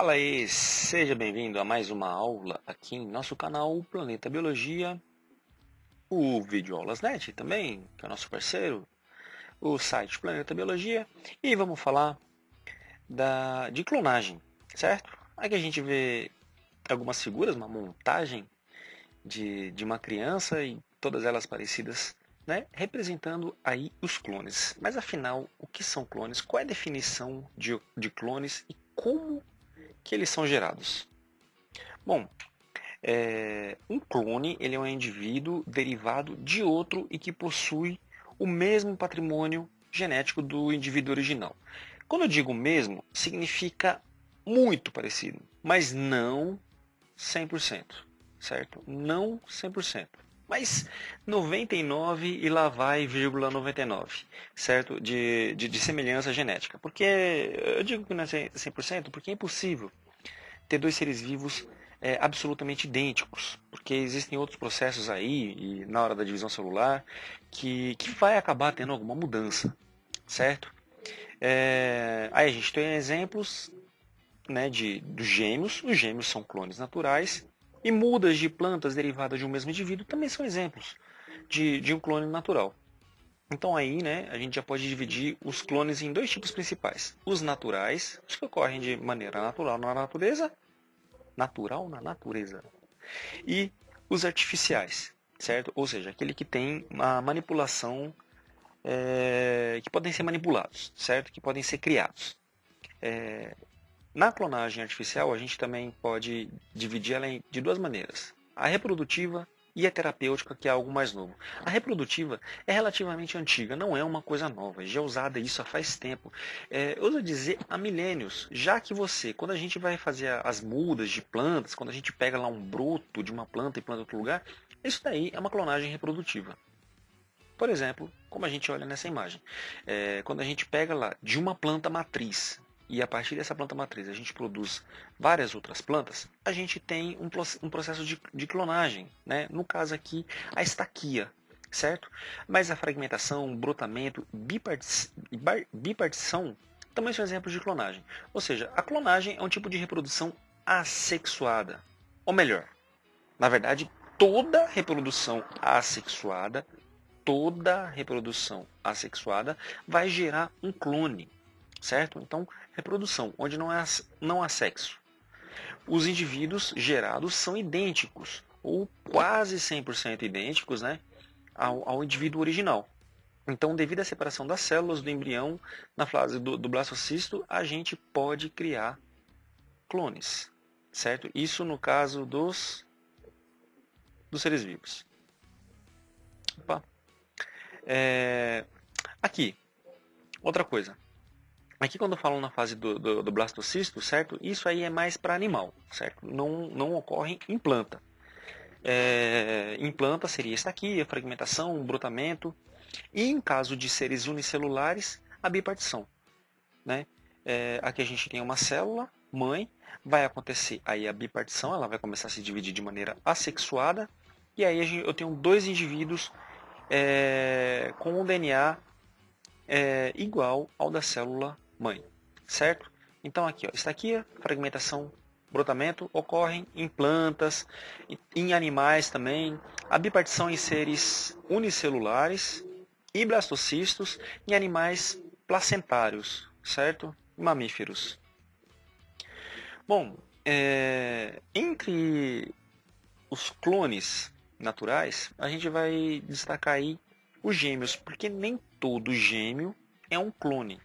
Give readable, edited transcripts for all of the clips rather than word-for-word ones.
Fala aí, seja bem-vindo a mais uma aula aqui em nosso canal Planeta Biologia, o Vídeo Aulas Net também, que é o nosso parceiro, o site Planeta Biologia, e vamos falar de clonagem, certo? Aqui a gente vê algumas figuras, uma montagem de uma criança e todas elas parecidas, né, representando aí os clones. Mas afinal, o que são clones? Qual é a definição de clones e como que eles são gerados? Bom, um clone ele é um indivíduo derivado de outro e que possui o mesmo patrimônio genético do indivíduo original. Quando eu digo mesmo, significa muito parecido, mas não 100%, certo? Não 100%. Mas 99 e lá vai, 99, certo? De semelhança genética. Porque eu digo que não é 100% porque é impossível ter dois seres vivos absolutamente idênticos, porque existem outros processos aí, e na hora da divisão celular, que vai acabar tendo alguma mudança, certo? Aí a gente tem exemplos, né, dos gêmeos. Os gêmeos são clones naturais, e mudas de plantas derivadas de um mesmo indivíduo também são exemplos de um clone natural. Então aí, né, a gente já pode dividir os clones em dois tipos principais. Os naturais, os que ocorrem de maneira natural na natureza, e os artificiais, certo? Ou seja, aquele que tem uma manipulação, que podem ser manipulados, certo? Que podem ser criados. Na clonagem artificial, a gente também pode dividir ela de duas maneiras: a reprodutiva e a terapêutica, que é algo mais novo. A reprodutiva é relativamente antiga, não é uma coisa nova, já é usada isso há faz tempo. Ouso dizer, há milênios, já que quando a gente vai fazer as mudas de plantas, quando a gente pega lá um broto de uma planta e planta em outro lugar, isso daí é uma clonagem reprodutiva. Por exemplo, como a gente olha nessa imagem, quando a gente pega lá de uma planta matriz, e a partir dessa planta matriz a gente produz várias outras plantas, a gente tem um processo de clonagem, né? No caso aqui, a estaquia, certo? Mas a fragmentação, brotamento, bipartição também são exemplos de clonagem. Ou seja, a clonagem é um tipo de reprodução assexuada. Ou melhor, na verdade, toda reprodução assexuada vai gerar um clone, certo? Então, reprodução, onde não há sexo. Os indivíduos gerados são idênticos, ou quase 100% idênticos, né, ao indivíduo original. Então, devido à separação das células do embrião na fase do blastocisto, a gente pode criar clones, certo? Isso no caso dos seres vivos. Opa. Aqui, outra coisa. Aqui quando falam na fase do blastocisto, certo? Isso aí é mais para animal, certo? Não ocorre em planta. Em planta seria estaquia, fragmentação, brotamento. E em caso de seres unicelulares, a bipartição, né? Aqui a gente tem uma célula mãe, vai acontecer aí a bipartição, ela vai começar a se dividir de maneira assexuada. E aí eu tenho dois indivíduos com um DNA igual ao da célula mãe, certo? Então aqui, ó, estaquia, fragmentação, brotamento ocorrem em plantas, em animais também, a bipartição em seres unicelulares e blastocistos em animais placentários, certo? E mamíferos. Bom, entre os clones naturais, a gente vai destacar aí os gêmeos, porque nem todo gêmeo é um clone.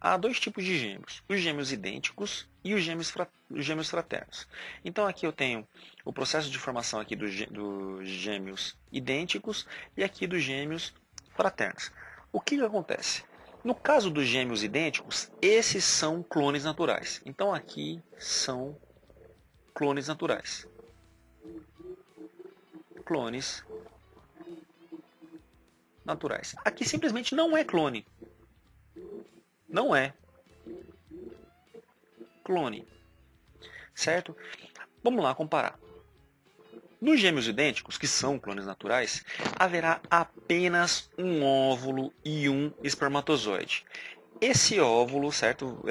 Há dois tipos de gêmeos: os gêmeos idênticos e os gêmeos fraternos. Então aqui eu tenho o processo de formação aqui dos gêmeos idênticos e aqui dos gêmeos fraternos. O que acontece? No caso dos gêmeos idênticos, esses são clones naturais. Então aqui são clones naturais. Clones naturais. Aqui simplesmente não é clone. Não é clone, certo? Vamos lá comparar. Nos gêmeos idênticos, que são clones naturais, haverá apenas um óvulo e um espermatozoide. Esse óvulo, certo?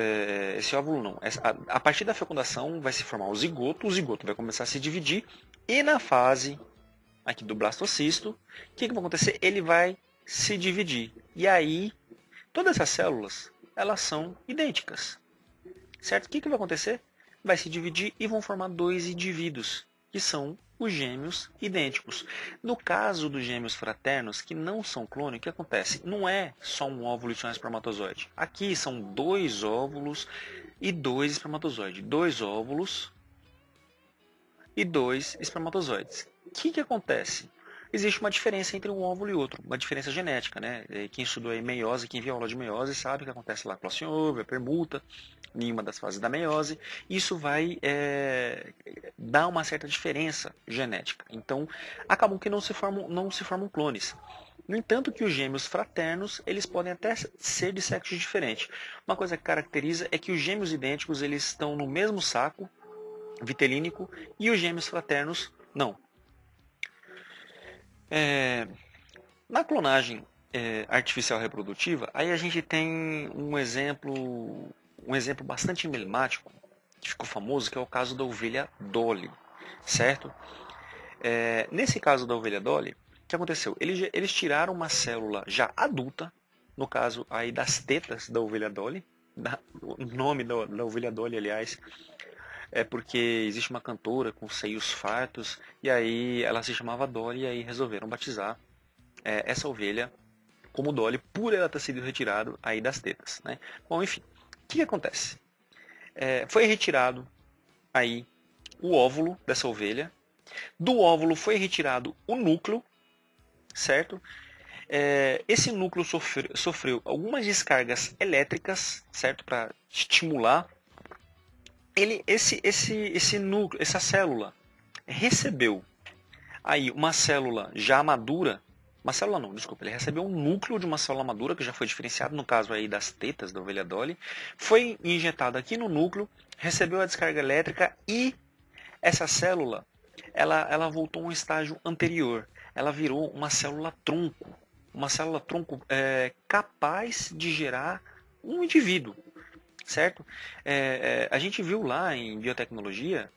Esse óvulo não. A partir da fecundação vai se formar o zigoto vai começar a se dividir, e na fase aqui do blastocisto, o que vai acontecer? Ele vai se dividir. E aí, todas essas células, elas são idênticas. Certo? O que vai acontecer? Vai se dividir e vão formar dois indivíduos, que são os gêmeos idênticos. No caso dos gêmeos fraternos, que não são clone, o que acontece? Não é só um óvulo e só um espermatozoide. Aqui são dois óvulos e dois espermatozoides. Dois óvulos e dois espermatozoides. O que acontece? Existe uma diferença entre um óvulo e outro, uma diferença genética, né? Quem estudou aí meiose, quem viu aula de meiose, sabe o que acontece lá com a permuta, em uma das fases da meiose. Isso vai dar uma certa diferença genética. Então, acabam que não se formam clones. No entanto, que os gêmeos fraternos, eles podem até ser de sexo diferente. Uma coisa que caracteriza é que os gêmeos idênticos, eles estão no mesmo saco vitelínico e os gêmeos fraternos não. Na clonagem artificial reprodutiva, aí a gente tem um exemplo bastante emblemático, que ficou famoso, que é o caso da ovelha Dolly, certo? Nesse caso da ovelha Dolly, o que aconteceu? Eles tiraram uma célula já adulta, no caso aí das tetas da ovelha Dolly, o nome da ovelha Dolly, aliás, é porque existe uma cantora com seios fartos, e aí ela se chamava Dolly, e aí resolveram batizar essa ovelha como Dolly, por ela ter sido retirado aí das tetas, né? Bom, enfim, o que acontece? Foi retirado aí o óvulo dessa ovelha, do óvulo foi retirado o núcleo, certo? Esse núcleo sofreu algumas descargas elétricas, certo? Para estimular esse núcleo, essa célula recebeu aí uma célula já madura, uma célula não, desculpa, ele recebeu um núcleo de uma célula madura que já foi diferenciado, no caso aí das tetas da ovelha Dolly, foi injetado aqui no núcleo, recebeu a descarga elétrica e essa célula, ela voltou a um estágio anterior, ela virou uma célula tronco capaz de gerar um indivíduo. Certo? A gente viu lá em biotecnologia,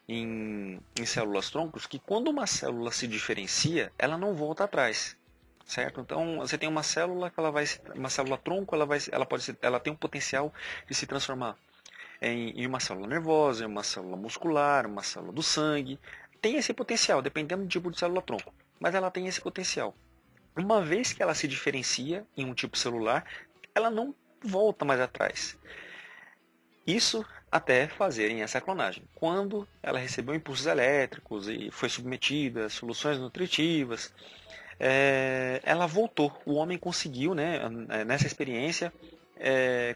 em células troncos, que quando uma célula se diferencia, ela não volta atrás. Certo? Então, você tem uma célula que uma célula tronco, ela tem um potencial de se transformar em uma célula nervosa, em uma célula muscular, uma célula do sangue. Tem esse potencial, dependendo do tipo de célula tronco, mas ela tem esse potencial. Uma vez que ela se diferencia em um tipo celular, ela não volta mais atrás. Isso até fazerem essa clonagem. Quando ela recebeu impulsos elétricos e foi submetida a soluções nutritivas, ela voltou. O homem conseguiu, né, nessa experiência,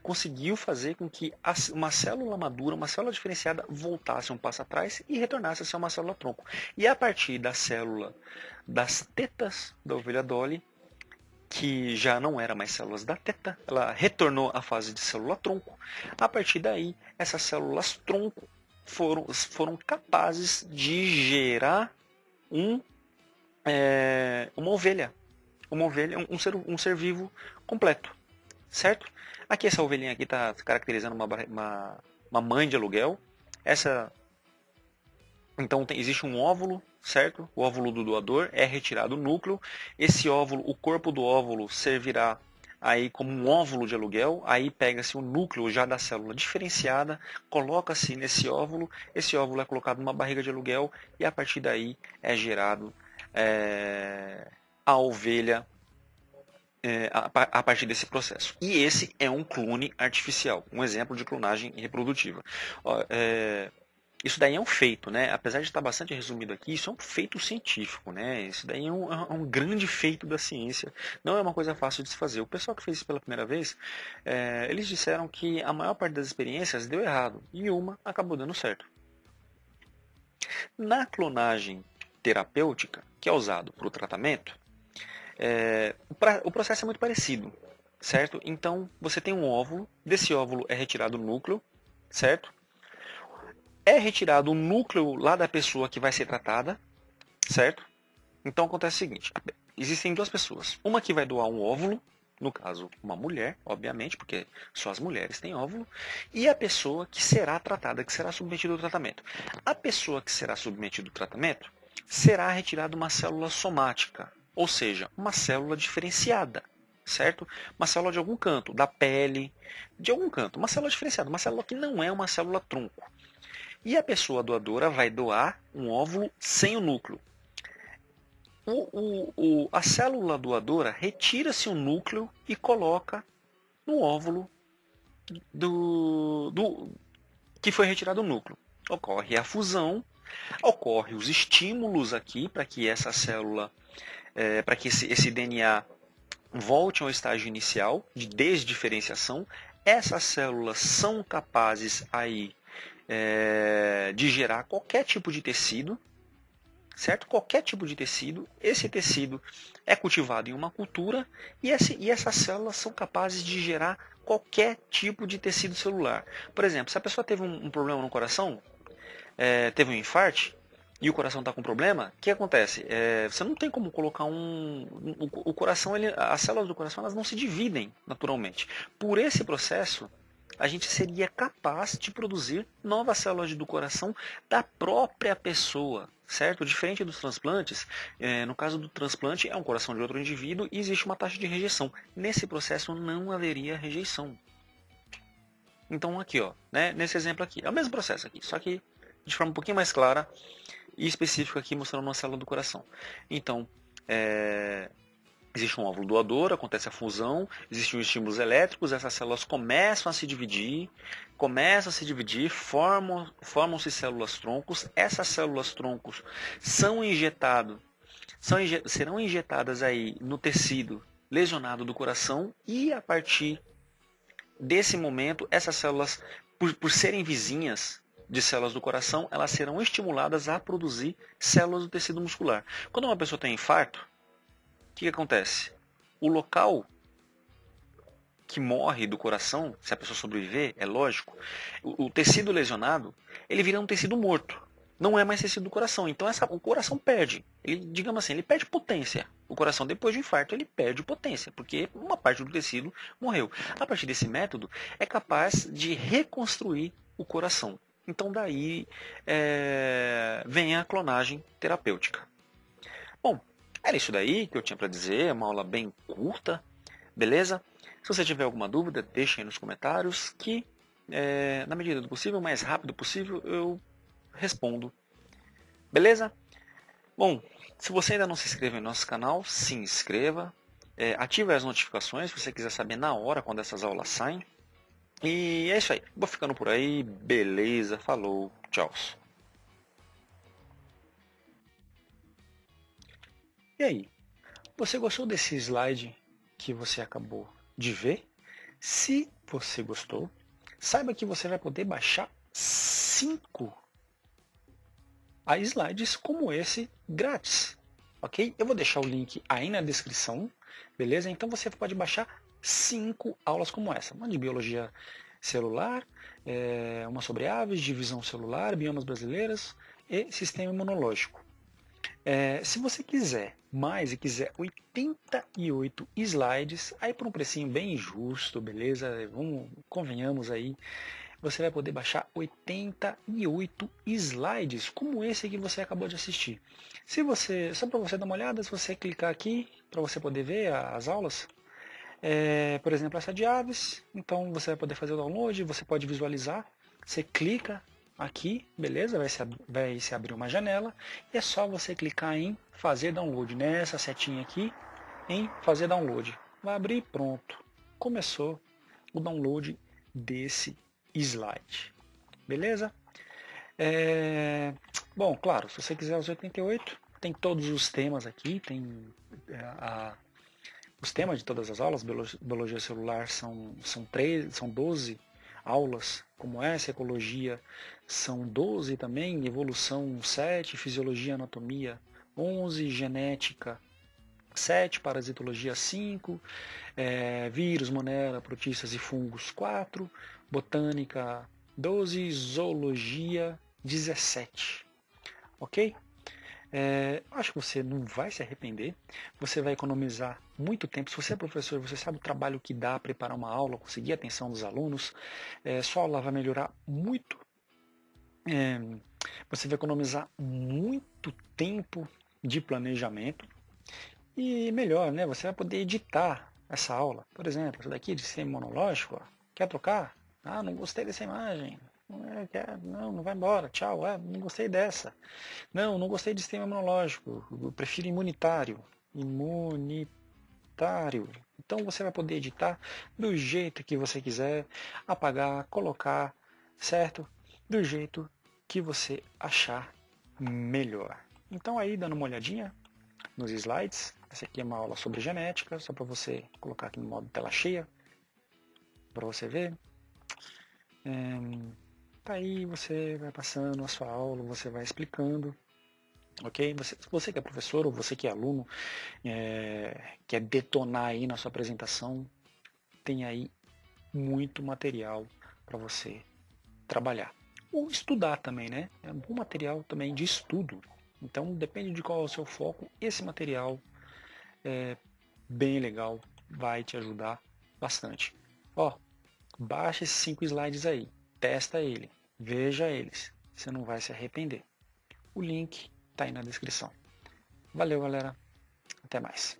conseguiu fazer com que uma célula madura, uma célula diferenciada, voltasse um passo atrás e retornasse a ser uma célula tronco. E a partir da célula das tetas da ovelha Dolly, que já não era mais células da teta, ela retornou à fase de célula tronco. A partir daí, essas células tronco foram capazes de gerar uma ovelha, um ser vivo completo, certo? Aqui essa ovelhinha aqui está caracterizando uma mãe de aluguel. Então existe um óvulo, certo? O óvulo do doador é retirado o núcleo. Esse óvulo, o corpo do óvulo servirá aí como um óvulo de aluguel. Aí pega-se o núcleo já da célula diferenciada, coloca-se nesse óvulo. Esse óvulo é colocado numa barriga de aluguel e a partir daí é gerado a ovelha a partir desse processo. E esse é um clone artificial, um exemplo de clonagem reprodutiva. Isso daí é um feito, né? Apesar de estar bastante resumido aqui, isso é um feito científico, né? Isso daí é um grande feito da ciência. Não é uma coisa fácil de se fazer. O pessoal que fez isso pela primeira vez, eles disseram que a maior parte das experiências deu errado e uma acabou dando certo. Na clonagem terapêutica, que é usado para o tratamento, o processo é muito parecido, certo? Então, você tem um óvulo, desse óvulo é retirado o núcleo, certo? É retirado o núcleo lá da pessoa que vai ser tratada, certo? Então acontece o seguinte, existem duas pessoas. Uma que vai doar um óvulo, no caso uma mulher, obviamente, porque só as mulheres têm óvulo, e a pessoa que será tratada, que será submetida ao tratamento. A pessoa que será submetida ao tratamento será retirada uma célula somática, ou seja, uma célula diferenciada, certo? Uma célula de algum canto, da pele, de algum canto, uma célula diferenciada, uma célula que não é uma célula tronco. E a pessoa doadora vai doar um óvulo sem o núcleo. A célula doadora retira-se o núcleo e coloca no óvulo que foi retirado o núcleo. Ocorre a fusão, ocorre os estímulos aqui para que essa célula, para que esse DNA volte ao estágio inicial de desdiferenciação. Essas células são capazes aí de gerar qualquer tipo de tecido, certo? Qualquer tipo de tecido. Esse tecido é cultivado em uma cultura e essas células são capazes de gerar qualquer tipo de tecido celular. Por exemplo, se a pessoa teve um problema no coração, teve um infarto e o coração está com problema, o que acontece? Você não tem como colocar o coração, as células do coração elas não se dividem naturalmente. Por esse processo, a gente seria capaz de produzir novas células do coração da própria pessoa, certo? Diferente dos transplantes, no caso do transplante é um coração de outro indivíduo e existe uma taxa de rejeição. Nesse processo não haveria rejeição. Então aqui, ó, né, nesse exemplo aqui, é o mesmo processo aqui, só que de forma um pouquinho mais clara e específica aqui mostrando uma célula do coração. Então, existe um óvulo doador, acontece a fusão, existem os estímulos elétricos, essas células começam a se dividir, formam-se células troncos, essas células troncos serão injetadas aí no tecido lesionado do coração e a partir desse momento, essas células, por serem vizinhas de células do coração, elas serão estimuladas a produzir células do tecido muscular. Quando uma pessoa tem infarto, o que acontece? O local que morre do coração, se a pessoa sobreviver, é lógico, o tecido lesionado, ele vira um tecido morto. Não é mais tecido do coração. Então o coração perde. Digamos assim, ele perde potência. O coração, depois do infarto, ele perde potência, porque uma parte do tecido morreu. A partir desse método, é capaz de reconstruir o coração. Então daí vem a clonagem terapêutica. Bom, era isso daí que eu tinha para dizer, uma aula bem curta, beleza? Se você tiver alguma dúvida, deixe aí nos comentários que, na medida do possível, o mais rápido possível, eu respondo. Beleza? Bom, se você ainda não se inscreveu no nosso canal, se inscreva. Ative as notificações se você quiser saber na hora quando essas aulas saem. E é isso aí. Vou ficando por aí. Beleza, falou, tchau. E aí, você gostou desse slide que você acabou de ver? Se você gostou, saiba que você vai poder baixar 5 slides como esse grátis, ok? Eu vou deixar o link aí na descrição, beleza? Então você pode baixar 5 aulas como essa, uma de biologia celular, uma sobre aves, divisão celular, biomas brasileiras e sistema imunológico. Se você quiser mais e quiser 88 slides, aí por um precinho bem justo, beleza? Convenhamos aí, você vai poder baixar 88 slides, como esse que você acabou de assistir. Só para você dar uma olhada, se você clicar aqui, para você poder ver as aulas, por exemplo, essa de aves, então você vai poder fazer o download, você pode visualizar, você clica aqui, beleza? Vai se abrir uma janela, e é só você clicar em fazer download, nessa setinha aqui, em fazer download. Vai abrir, pronto. Começou o download desse slide. Beleza? Bom, claro, se você quiser os 88, tem todos os temas aqui, tem os temas de todas as aulas. Biologia celular são 12 aulas, como essa, ecologia são 12 também, evolução 7, fisiologia, anatomia 11, genética 7, parasitologia 5, vírus, monera, protistas e fungos 4, botânica 12, zoologia 17, ok? Acho que você não vai se arrepender, você vai economizar muito tempo. Se você é professor, você sabe o trabalho que dá preparar uma aula, conseguir a atenção dos alunos, sua aula vai melhorar muito. É, você vai economizar muito tempo de planejamento e melhor, né? Você vai poder editar essa aula. Por exemplo, essa daqui de sistema imunológico, ó, quer trocar? Ah, não gostei dessa imagem. Não vai embora, tchau. Não gostei dessa. Não gostei de sistema imunológico. Eu prefiro imunitário. Imunitário. Então você vai poder editar do jeito que você quiser, apagar, colocar, certo? Do jeito que você achar melhor. Então aí, dando uma olhadinha nos slides, essa aqui é uma aula sobre genética, só para você colocar aqui no modo tela cheia, para você ver. Tá aí, você vai passando a sua aula, você vai explicando, ok? Você que é professor ou você que é aluno, quer detonar aí na sua apresentação, tem aí muito material para você trabalhar. Ou estudar também, né? É um bom material também de estudo. Então, depende de qual é o seu foco, esse material é bem legal, vai te ajudar bastante. Ó, baixa esses 5 slides aí, testa ele, veja eles, você não vai se arrepender. O link está aí na descrição. Valeu, galera. Até mais.